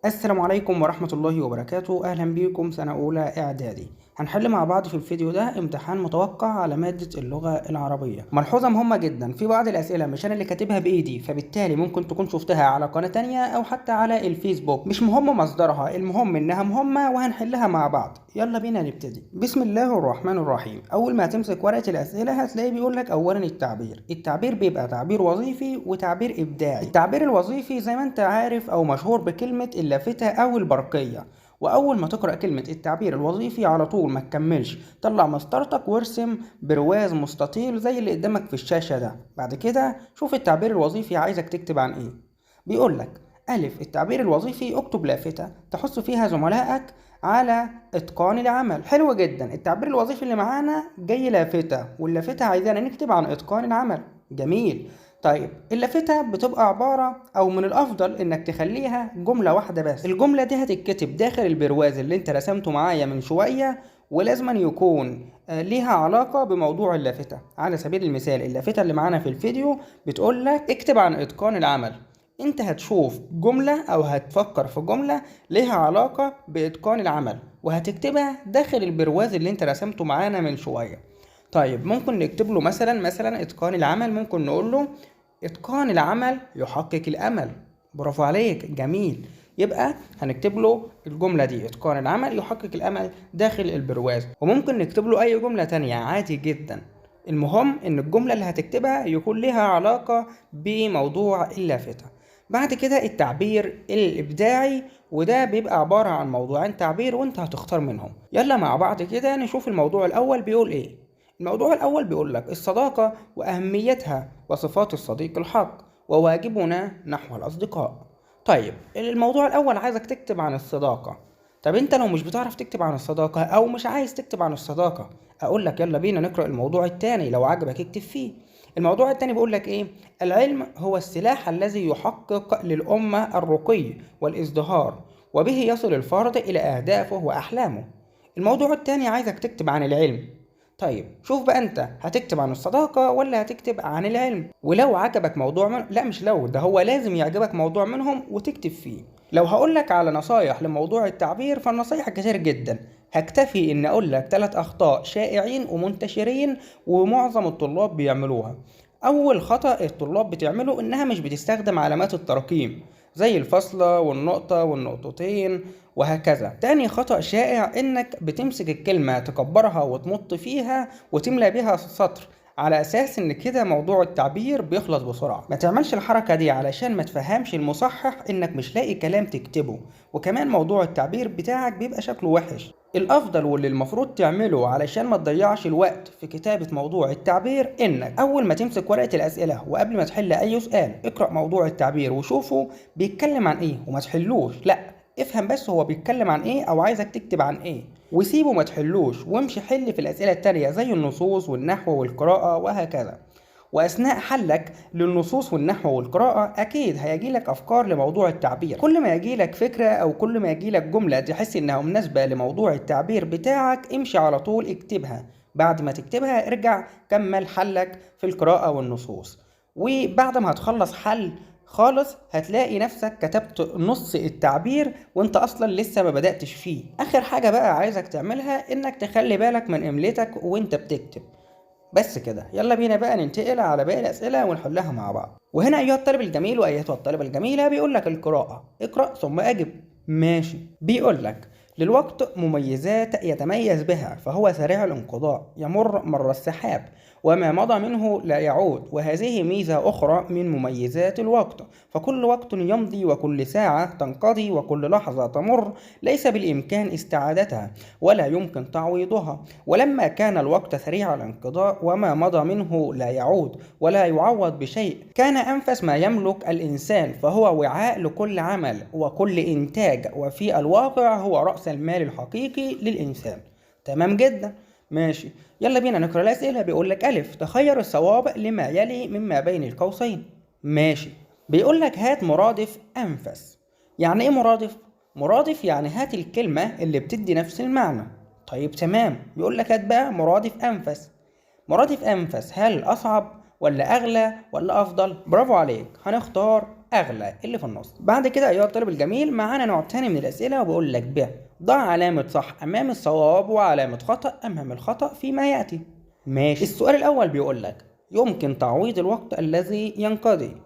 السلام عليكم ورحمة الله وبركاته. أهلا بيكم سنة أولى إعدادي. هنحل مع بعض في الفيديو ده امتحان متوقع على مادة اللغة العربية. ملحوظة مهمة جدا، في بعض الأسئلة مش أنا اللي كاتبها بإيدي، فبالتالي ممكن تكون شفتها على قناة تانية أو حتى على الفيسبوك. مش مهم مصدرها، المهم إنها مهمة وهنحلها مع بعض. يلا بينا نبتدي. بسم الله الرحمن الرحيم. أول ما تمسك ورقة الأسئلة هتلاقي بيقولك أولا التعبير بيبقى تعبير وظيفي وتعبير إبداعي. التعبير الوظيفي زي ما أنت عارف أو مشهور بكلمة اللافتة أو البرقية. وأول ما تقرأ كلمة التعبير الوظيفي على طول ما تكملش، طلع مسطرتك وارسم برواز مستطيل زي اللي قدامك في الشاشة ده. بعد كده شوف التعبير الوظيفي عايزك تكتب عن إيه. بيقولك ألف، التعبير الوظيفي اكتب لافتة تحث فيها زملائك على إتقان العمل. حلو جدا، التعبير الوظيفي اللي معانا جاي لافتة، واللافتة عايزانا نكتب عن إتقان العمل. جميل. طيب اللافتة بتبقى عبارة أو من الأفضل إنك تخليها جملة واحدة بس. الجملة دي هتتكتب داخل البرواز اللي أنت رسمته معايا من شوية، ولازم يكون ليها علاقة بموضوع اللافتة. على سبيل المثال اللافتة اللي معانا في الفيديو بتقول لك اكتب عن إتقان العمل. انت هتشوف جملة او هتفكر في جملة ليها علاقة بإتقان العمل وهتكتبها داخل البرواز اللي انت رسمته معانا من شوية. طيب ممكن نكتب له مثلا إتقان العمل، ممكن نقول له إتقان العمل يحقق الأمل. برافو عليك، جميل. يبقى هنكتب له الجملة دي إتقان العمل يحقق الأمل داخل البرواز، وممكن نكتب له أي جملة تانية عادي جدا. المهم إن الجملة اللي هتكتبها يكون لها علاقة بموضوع اللافتة. بعد كده التعبير الإبداعي، وده بيبقى عبارة عن موضوعين تعبير وانت هتختار منهم. يلا مع بعض كده نشوف الموضوع الأول بيقول إيه. الموضوع الأول بيقول لك الصداقة وأهميتها وصفات الصديق الحق وواجبنا نحو الأصدقاء. طيب الموضوع الأول عايزك تكتب عن الصداقة. طب انت لو مش بتعرف تكتب عن الصداقة أو مش عايز تكتب عن الصداقة، أقول لك يلا بينا نقرأ الموضوع التاني، لو عجبك اكتب فيه. الموضوع التاني بيقول لك ايه؟ العلم هو السلاح الذي يحقق للأمة الرقي والازدهار، وبه يصل الفرد إلى أهدافه وأحلامه. الموضوع التاني عايزك تكتب عن العلم. طيب شوف بقى انت هتكتب عن الصداقة ولا هتكتب عن العلم، ولو عجبك موضوع لا مش لو، ده هو لازم يعجبك موضوع منهم وتكتب فيه. لو هقولك على نصايح لموضوع التعبير فالنصايح كتير جدا، هكتفي ان اقولك 3 اخطاء شائعين ومنتشرين ومعظم الطلاب بيعملوها. اول خطأ الطلاب بتعمله انها مش بتستخدم علامات التراكيم زي الفاصلة والنقطة والنقطتين وهكذا. تاني خطأ شائع انك بتمسك الكلمة تكبرها وتمط فيها وتملى بيها سطر على اساس ان كده موضوع التعبير بيخلص بسرعة. ما تعملش الحركة دي علشان ما تفهمش المصحح انك مش لاقي كلام تكتبه، وكمان موضوع التعبير بتاعك بيبقى شكله وحش. الافضل واللي المفروض تعمله علشان ما تضيعش الوقت في كتابة موضوع التعبير انك اول ما تمسك ورقة الاسئلة وقبل ما تحل اي سؤال اقرأ موضوع التعبير وشوفه بيتكلم عن ايه، وما تحلوش، لا افهم بس هو بيتكلم عن ايه او عايزك تكتب عن ايه، وسيبه ما تحلوش وامشي حل في الاسئلة التانية زي النصوص والنحو والقراءة وهكذا. واثناء حلك للنصوص والنحو والقراءة اكيد هيجيلك افكار لموضوع التعبير. كل ما يجيلك فكرة او كل ما يجيلك جملة تحس انها مناسبة لموضوع التعبير بتاعك امشي على طول اكتبها. بعد ما تكتبها ارجع كمل حلك في القراءة والنصوص، وبعد ما هتخلص حل خالص هتلاقي نفسك كتبت نص التعبير وانت اصلا لسه ما بدأتش فيه. اخر حاجة بقى عايزك تعملها انك تخلي بالك من املتك وانت بتكتب. بس كده، يلا بينا بقى ننتقل على باقي الأسئلة ونحلها مع بعض. وهنا أيها الطالب الجميل وأيتها الطالبة الجميلة بيقول لك القراءة، اقرأ ثم أجب. ماشي. بيقول لك للوقت مميزات يتميز بها، فهو سريع الانقضاء يمر مر السحاب، وما مضى منه لا يعود، وهذه ميزة أخرى من مميزات الوقت، فكل وقت يمضي وكل ساعة تنقضي وكل لحظة تمر ليس بالإمكان استعادتها ولا يمكن تعويضها. ولما كان الوقت سريع الانقضاء وما مضى منه لا يعود ولا يعوض بشيء، كان أنفس ما يملك الإنسان، فهو وعاء لكل عمل وكل إنتاج، وفي الواقع هو رأس المال الحقيقي للإنسان. تمام جدا. ماشي. يلا بينا نقرأ الأسئلة. بيقول لك ألف، تخير الصواب لما يلي مما بين القوسين. ماشي. بيقول لك هات مرادف أنفس. يعني إيه مرادف؟ مرادف يعني هات الكلمة اللي بتدي نفس المعنى. طيب تمام. بيقول لك هات بقى مرادف أنفس. مرادف أنفس هل أصعب ولا أغلى ولا أفضل؟ برافو عليك، هنختار أغلى اللي في النص. بعد كده أيها الطالب الجميل معانا نوع تاني من الأسئلة وبقول لك ب ضع علامة صح أمام الصواب وعلامة خطأ أمام الخطأ فيما يأتي. ماشي. السؤال الأول بيقول لك يمكن تعويض الوقت الذي ينقضي.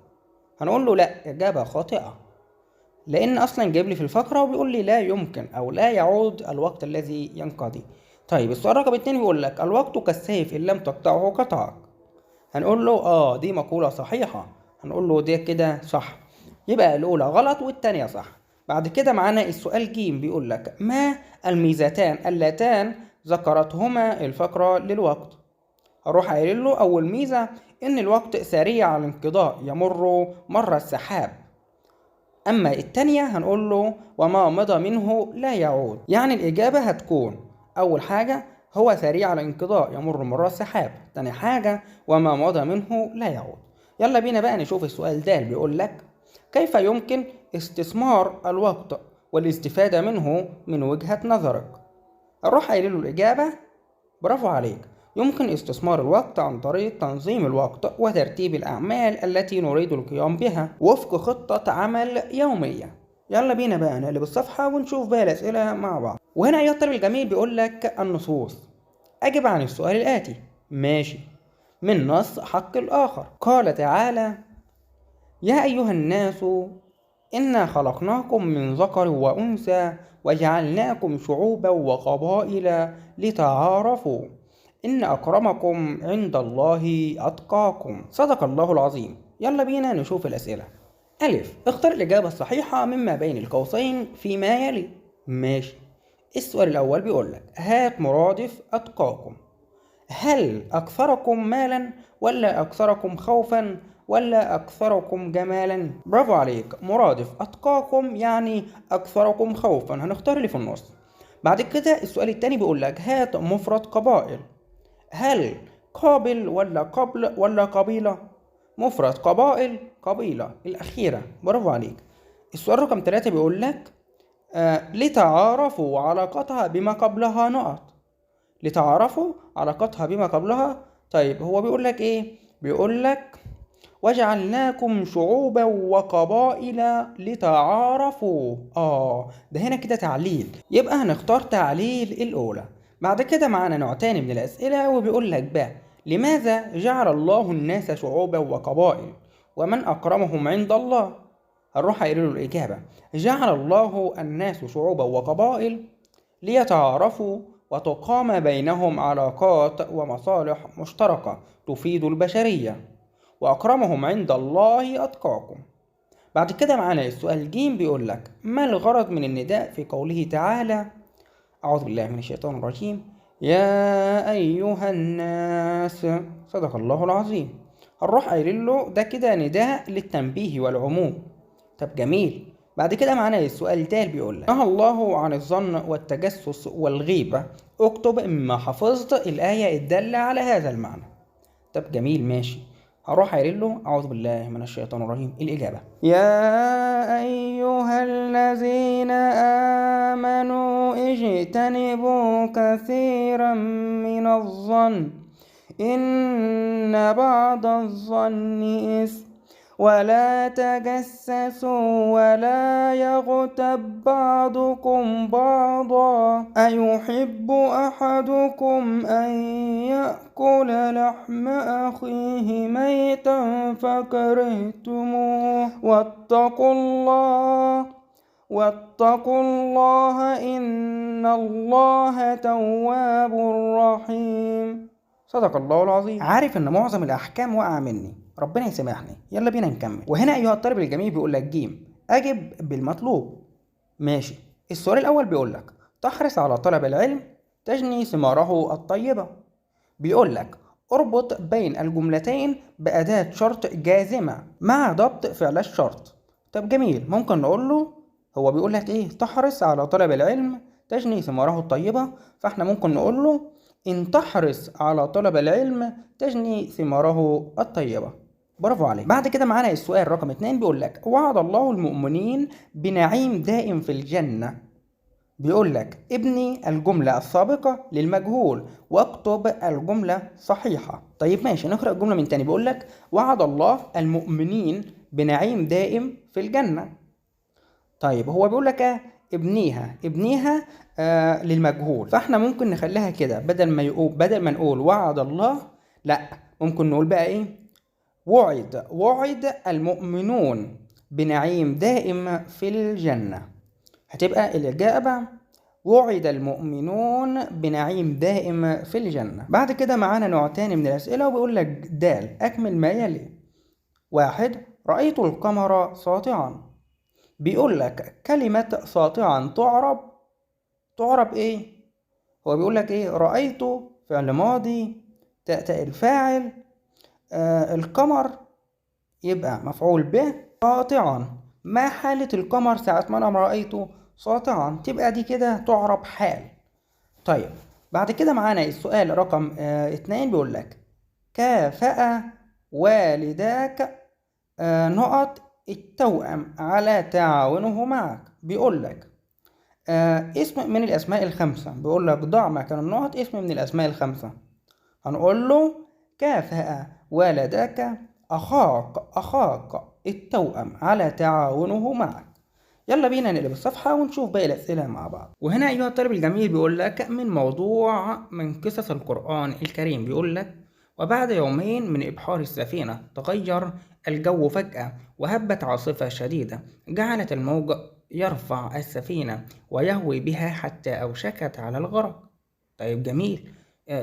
هنقول له لا، إجابة خاطئة، لأن أصلا جايب لي في الفقرة وبيقول لي لا يمكن أو لا يعود الوقت الذي ينقضي. طيب السؤال رقم 2 بيقول لك الوقت كالسيف إن لم تقطعه قطعك. هنقول له دي مقولة صحيحة، هنقول له دي كده صح، يبقى الأولى غلط والتانية صح. بعد كده معانا السؤال ج بيقول لك ما الميزتان اللتان ذكرتهما الفقرة للوقت. هروح قايل له أول ميزة إن الوقت سريع الانقضاء يمر مر السحاب. أما التانية هنقول له وما مضى منه لا يعود. يعني الإجابة هتكون أول حاجة هو سريع الانقضاء يمر مر السحاب، تاني حاجة وما مضى منه لا يعود. يلا بينا بقى نشوف السؤال ده. بيقول لك كيف يمكن استثمار الوقت والاستفادة منه من وجهة نظرك؟ أروح قايل له الإجابة برافو عليك، يمكن استثمار الوقت عن طريق تنظيم الوقت وترتيب الأعمال التي نريد القيام بها وفق خطة عمل يومية. يلا بينا بقى نقلب الصفحة ونشوف بقى الأسئلة مع بعض. وهنا أيها الطالب الجميل بيقول لك النصوص. أجب عن السؤال الآتي. ماشي. من نص حق الآخر. قال تعالى يا أيها الناس إنا خلقناكم من ذكر وأنثى وجعلناكم شعوبا وقبائل لتعارفوا إن أكرمكم عند الله أتقاكم. صدق الله العظيم. يلا بينا نشوف الأسئلة. ألف، اختر الإجابة الصحيحة مما بين القوسين فيما يلي. ماشي. السؤال الأول بيقول لك هات مرادف أتقاكم. هل أكثركم مالا ولا أكثركم خوفا ولا أكثركم جمالا؟ برافو عليك، مرادف أتقاكم يعني أكثركم خوفا، هنختار اللي في النص. بعد كده السؤال التاني بيقول لك هات مفرد قبائل. هل قابل ولا قبل ولا قبيلة؟ مفرد قبائل قبيلة الأخيرة، برافو عليك. السؤال رقم 3 بيقول لك لتعارفوا علاقتها بما قبلها نقط. لتعارفوا علاقتها بما قبلها. طيب هو بيقول لك ايه؟ بيقول لك وجعلناكم شعوبا وقبائل لتعارفوا. ده هنا كده تعليل، يبقى هنختار تعليل الأولى. بعد كده معانا نوع تاني من الأسئلة وبيقول لك بقى لماذا جعل الله الناس شعوبا وقبائل ومن أكرمهم عند الله؟ هنروح قايل له الإجابة جعل الله الناس شعوبا وقبائل ليتعارفوا وتقام بينهم علاقات ومصالح مشتركة تفيد البشرية وأكرمهم عند الله أتقاكم. بعد كده معانا السؤال ج بيقول لك ما الغرض من النداء في قوله تعالى أعوذ بالله من الشيطان الرجيم يا أيها الناس. صدق الله العظيم. هنروح قايلين له ده كده نداء للتنبيه والعموم. طب جميل. بعد كده معانا السؤال د بيقول لك نهى الله عن الظن والتجسس والغيبة، اكتب مما حفظت الآية الدالة على هذا المعنى. طب جميل ماشي. هروح قايل له أعوذ بالله من الشيطان الرجيم الإجابة يا أيها الذين آمنوا اجتنبوا كثيرا من الظن إن بعض الظن إثم ولا تجسسوا ولا يغتب بعضكم بعضا أيحب أحدكم أن يأكل لحم أخيه ميتا فكرهتموه واتقوا الله إن الله تواب رحيم. صدق الله العظيم. عارف ان معظم الاحكام وقع مني، ربنا يسامحني. يلا بينا نكمل. وهنا ايها الطالب الجميل بيقول لك ج اجب بالمطلوب. ماشي. السؤال الاول بيقول لك تحرص على طلب العلم تجني ثماره الطيبة. بيقول لك اربط بين الجملتين بأداة شرط جازمة مع ضبط فعل الشرط. طب جميل، ممكن نقول له هو بيقول لك ايه؟ تحرص على طلب العلم تجني ثماره الطيبة، فاحنا ممكن نقول له إن تحرص على طلب العلم تجني ثماره الطيبة. برافو عليك. بعد كده معانا السؤال رقم 2 بيقول لك وعد الله المؤمنين بنعيم دائم في الجنة. بيقول لك ابني الجملة السابقة للمجهول واكتب الجملة صحيحة. طيب ماشي، نقرأ الجملة من تاني. بيقول لك وعد الله المؤمنين بنعيم دائم في الجنة. طيب هو بيقول لك ابنيها للمجهول، فاحنا ممكن نخليها كده، بدل ما نقول وعد الله، لا ممكن نقول بقى وعد المؤمنون بنعيم دائم في الجنة. هتبقى الإجابة وعد المؤمنون بنعيم دائم في الجنة. بعد كده معانا نوع تاني من الأسئلة، وبيقول لك دال أكمل ما يلي. 1. رأيت القمر ساطعا. بيقول لك كلمة ساطعا تعرب هو بيقول لك رأيت فعل ماضي، تاء الفاعل، القمر يبقى مفعول به، ساطعا ما حالة القمر ساعة ما أنا رأيته ساطعا، تبقى دي كده تعرب حال. طيب بعد كده معانا السؤال رقم 2، بيقول لك كافأ والداك نقط التوأم على تعاونه معك. بيقول لك اسم من الأسماء الخمسة، بيقول لك ضع مكان النقط اسم من الأسماء الخمسة. هنقول له كافأ والدك أخاك التوأم على تعاونه معك. يلا بينا نقلب الصفحة ونشوف باقي الأسئلة مع بعض. وهنا أيها الطالب الجميل بيقول لك من موضوع من قصص القرآن الكريم، بيقول لك وبعد يومين من إبحار السفينة تغير الجو فجأة وهبت عاصفة شديدة جعلت الموج يرفع السفينة ويهوي بها حتى أوشكت على الغرق. طيب جميل.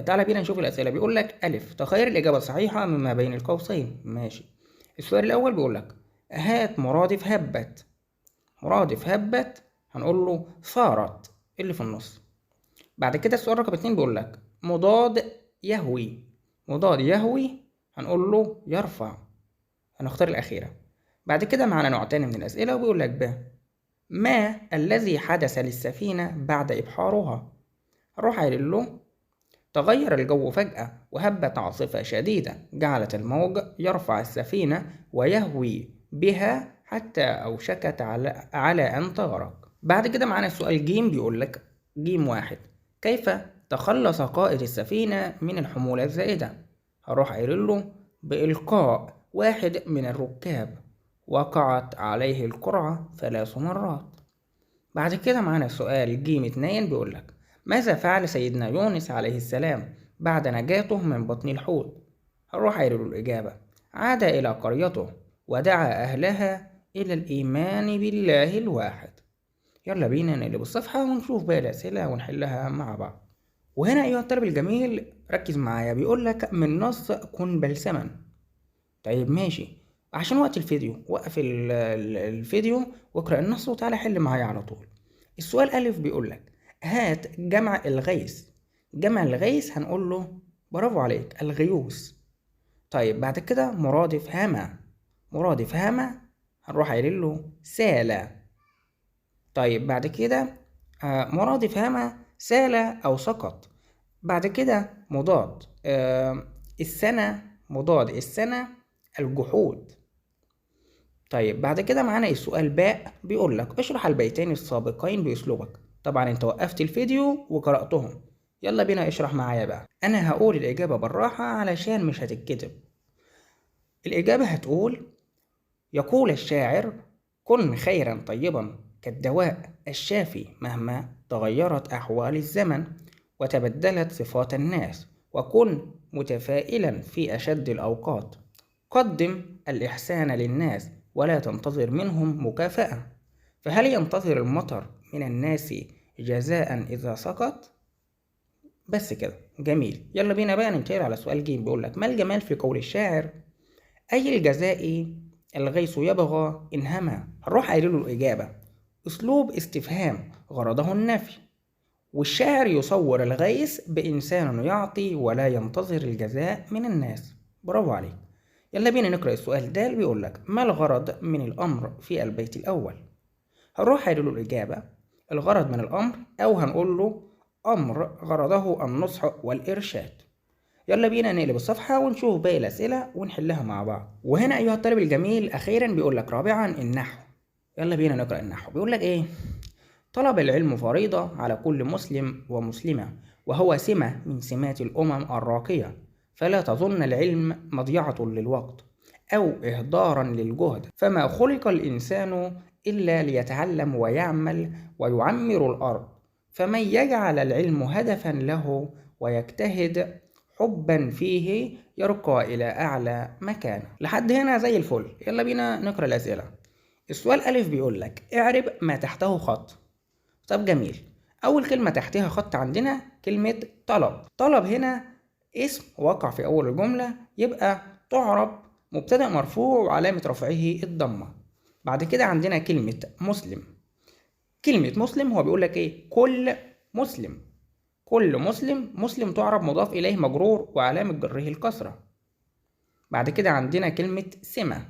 تعالى بينا نشوف الأسئلة. بيقول لك ألف تخير الإجابة الصحيحة مما بين القوسين. ماشي. السؤال الأول بيقول لك هات مرادف هبت هنقول له صارت اللي في النص. بعد كده السؤال رقم 2 بيقول لك مضاد يهوي هنقول له يرفع، هنختار الأخيرة. بعد كده معانا نوع تاني من الأسئلة، وبيقول لك ما الذي حدث للسفينة بعد إبحارها. هنروح قايل له تغير الجو فجأة وهبت عاصفة شديدة جعلت الموج يرفع السفينة ويهوي بها حتى أوشكت على أن تغرق. بعد كده معانا السؤال جيم، بيقول لك جيم 1 كيف تخلص قائد السفينة من الحمولة الزائدة. هروح قايل له بإلقاء واحد من الركاب وقعت عليه القرعة 3 مرات. بعد كده معانا السؤال جيم 2 بيقول لك ماذا فعل سيدنا يونس عليه السلام بعد نجاته من بطن الحوت. هنروح قايل له الإجابة عاد إلى قريته ودعا أهلها إلى الإيمان بالله الواحد. يلا بينا نقلب الصفحة ونشوف باقي الأسئلة ونحلها مع بعض. وهنا أيها الطالب الجميل ركز معايا، بيقول لك من نص كن بلسما. طيب ماشي، عشان وقت الفيديو وقف الفيديو واقرأ النص وتعالى حل معايا على طول. السؤال ألف بيقول لك هات جمع الغيث هنقول له برافو عليك الغيوث. طيب بعد كده مرادف هامة هنروح قايلين له سالة. طيب بعد كده مرادف هامة سالة أو سقط. بعد كده مضاد السنة الجحود. طيب بعد كده معانا السؤال باء بيقول لك اشرح البيتين السابقين بأسلوبك. طبعا انت وقفت الفيديو وقرأتهم، يلا بينا اشرح معايا بقى. انا هقول الإجابة بالراحة علشان مش هتتكتب. الإجابة هتقول يقول الشاعر كن خيرا طيبا كالدواء الشافي مهما تغيرت أحوال الزمن وتبدلت صفات الناس، وكن متفائلا في أشد الأوقات، قدم الإحسان للناس ولا تنتظر منهم مكافأة، فهل ينتظر المطر من الناس جزاء إذا سقط؟ بس كده جميل. يلا بينا بقى ننتقل على سؤال جيم، بيقول لك ما الجمال في قول الشاعر أي الجزاء الغيث يبغى إن هما. هنروح قايل له الإجابة أسلوب استفهام غرضه النفي، والشاعر يصور الغيث بإنسان يعطي ولا ينتظر الجزاء من الناس. برافو عليك. يلا بينا نقرأ السؤال ده، بيقول لك ما الغرض من الأمر في البيت الأول. هنروح قايل له الإجابة الغرض من الأمر، أو هنقول له أمر غرضه النصح والإرشاد. يلا بينا نقلب الصفحة ونشوف باقي الأسئلة ونحلها مع بعض. وهنا أيها الطالب الجميل أخيرا بيقول لك رابعا النحو. يلا بينا نقرأ النحو. بيقول لك طلب العلم فريضة على كل مسلم ومسلمة، وهو سمة من سمات الأمم الراقية، فلا تظن العلم مضيعة للوقت. أو إهدارا للجهد، فما خلق الإنسان إلا ليتعلم ويعمل ويعمر الأرض، فمن يجعل العلم هدفا له ويجتهد حبا فيه يرقى إلى أعلى مكان. لحد هنا زي الفل. يلا بينا نقرأ الأسئلة. السؤال ألف بيقول لك اعرب ما تحته خط. طب جميل. أول كلمة تحتها خط عندنا كلمة طلب. طلب هنا اسم وقع في أول الجملة، يبقى تعرب مبتدأ مرفوع وعلامة رفعه الضمة. بعد كده عندنا كلمة مسلم. كلمة مسلم هو بيقول لك إيه؟ كل مسلم. كل مسلم. مسلم تعرب مضاف إليه مجرور وعلامة جره الكسرة. بعد كده عندنا كلمة سمة.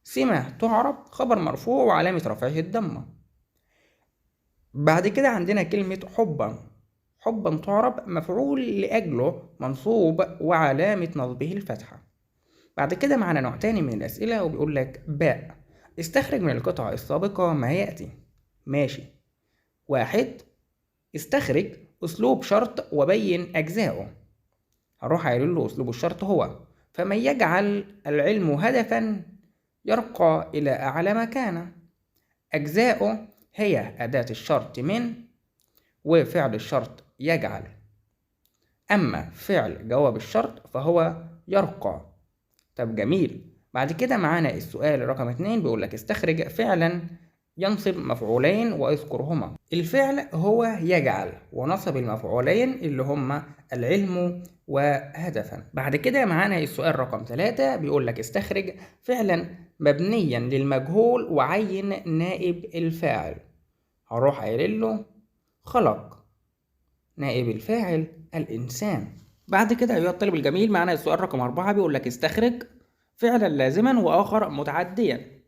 سمة تعرب خبر مرفوع وعلامة رفعه الضمة. بعد كده عندنا كلمة حبا. حبا تعرب مفعول لأجله منصوب وعلامة نصبه الفتحة. بعد كده معنا نوع تاني من الأسئلة وبيقول لك باء. استخرج من القطعة السابقة ما يأتي. ماشي. 1. استخرج أسلوب شرط وبين أجزاؤه. هروح قايل له أسلوب الشرط هو فمن يجعل العلم هدفا يرقى إلى أعلى مكانة. أجزاؤه هي أداة الشرط من وفعل الشرط يجعل. أما فعل جواب الشرط فهو يرقى. طب جميل. بعد كده معانا السؤال رقم 2 بيقولك استخرج فعلا ينصب مفعولين واذكرهما. الفعل هو يجعل ونصب المفعولين اللي هما العلم وهدفا. بعد كده معانا السؤال رقم 3 بيقولك استخرج فعلا مبنيا للمجهول وعين نائب الفاعل. هروح قايل له خلق. نائب الفاعل الإنسان. بعد كده أيها الطالب الجميل معنا السؤال رقم 4 بيقول لك استخرج فعلا لازما وآخر متعديا.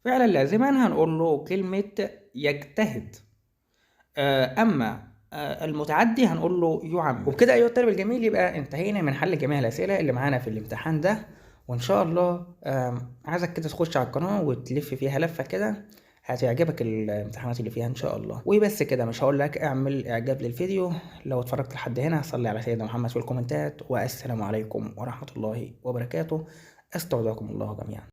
فعلا لازما هنقول له كلمة يجتهد. أما المتعدي هنقول له يعمل. وبكده أيها الطالب الجميل يبقى انتهينا من حل جميع الأسئلة اللي معانا في الامتحان ده. وإن شاء الله عايزك كده تخش على القناة وتلف فيها لفة كده، هتعجبك الامتحانات اللي فيها ان شاء الله. وبس كده، مش هقول لك اعمل اعجاب للفيديو لو اتفرجت لحد هنا. صلي على سيدنا محمد في الكومنتات، والسلام عليكم ورحمة الله وبركاته. استودعكم الله جميعا.